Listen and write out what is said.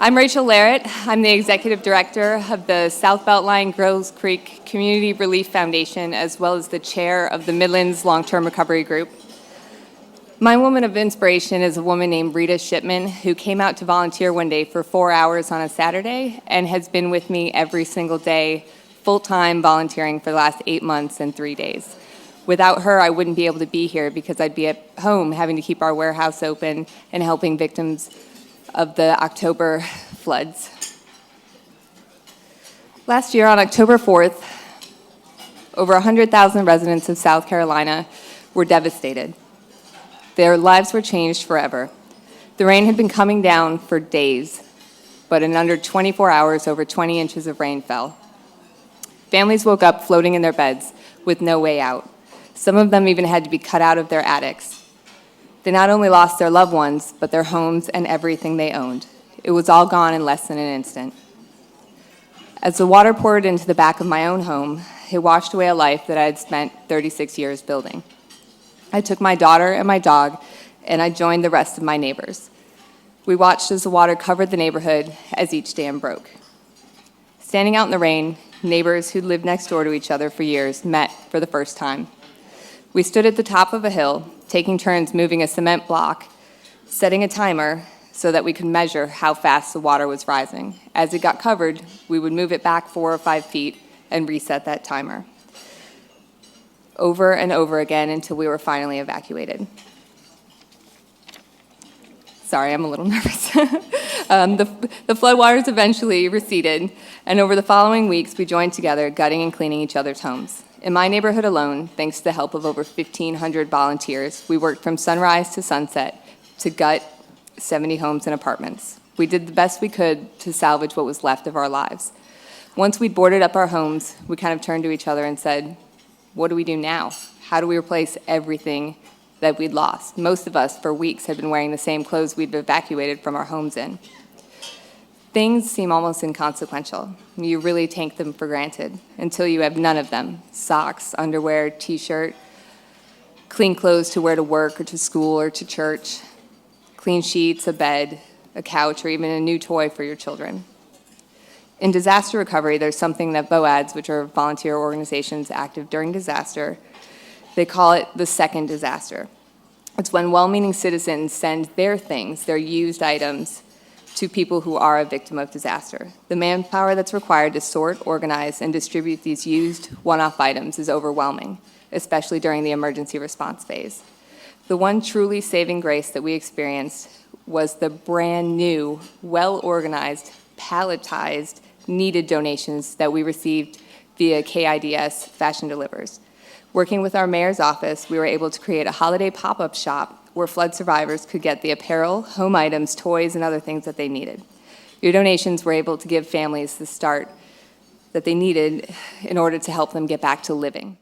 I'm Rachel Larratt. I'm the Executive Director of the South Beltline Grills Creek Community Relief Foundation, as well as the Chair of the Midlands Long-Term Recovery Group. My woman of inspiration is a woman named Rita Shipman, who came out to volunteer one day for 4 hours on a Saturday and has been with me every single day, full-time volunteering for the last 8 months and 3 days. Without her, I wouldn't be able to be here because I'd be at home having to keep our warehouse open and helping victims of the October floods. Last year, on October 4th, over 100,000 residents of South Carolina were devastated. Their lives were changed forever. The rain had been coming down for days, but in under 24 hours, over 20 inches of rain fell. Families woke up floating in their beds with no way out. Some of them even had to be cut out of their attics. They not only lost their loved ones, but their homes and everything they owned. It was all gone in less than an instant. As the water poured into the back of my own home, it washed away a life that I had spent 36 years building. I took my daughter and my dog, and I joined the rest of my neighbors. We watched as the water covered the neighborhood as each dam broke. Standing out in the rain, neighbors who'd lived next door to each other for years met for the first time. We stood at the top of a hill, taking turns moving a cement block, setting a timer so that we could measure how fast the water was rising. As it got covered, we would move it back 4 or 5 feet and reset that timer, over and over again until we were finally evacuated. Sorry, I'm a little nervous. The floodwaters eventually receded, and over the following weeks, we joined together, gutting and cleaning each other's homes. In my neighborhood alone, thanks to the help of over 1,500 volunteers, we worked from sunrise to sunset to gut 70 homes and apartments. We did the best we could to salvage what was left of our lives. Once we'd boarded up our homes, we kind of turned to each other and said, what do we do now? How do we replace everything that we'd lost? Most of us, for weeks, had been wearing the same clothes we'd evacuated from our homes in. Things seem almost inconsequential. You really take them for granted until you have none of them. Socks, underwear, t-shirt, clean clothes to wear to work or to school or to church, clean sheets, a bed, a couch, or even a new toy for your children. In disaster recovery, there's something that BOADs, which are volunteer organizations active during disaster, they call it the second disaster. It's when well-meaning citizens send their things, their used items, to people who are a victim of disaster. The manpower that's required to sort, organize, and distribute these used one-off items is overwhelming, especially during the emergency response phase. The one truly saving grace that we experienced was the brand new, well-organized, palletized, needed donations that we received via K.I.D.S. Fashion Delivers. Working with our mayor's office, we were able to create a holiday pop-up shop where flood survivors could get the apparel, home items, toys, and other things that they needed. Your donations were able to give families the start that they needed in order to help them get back to living.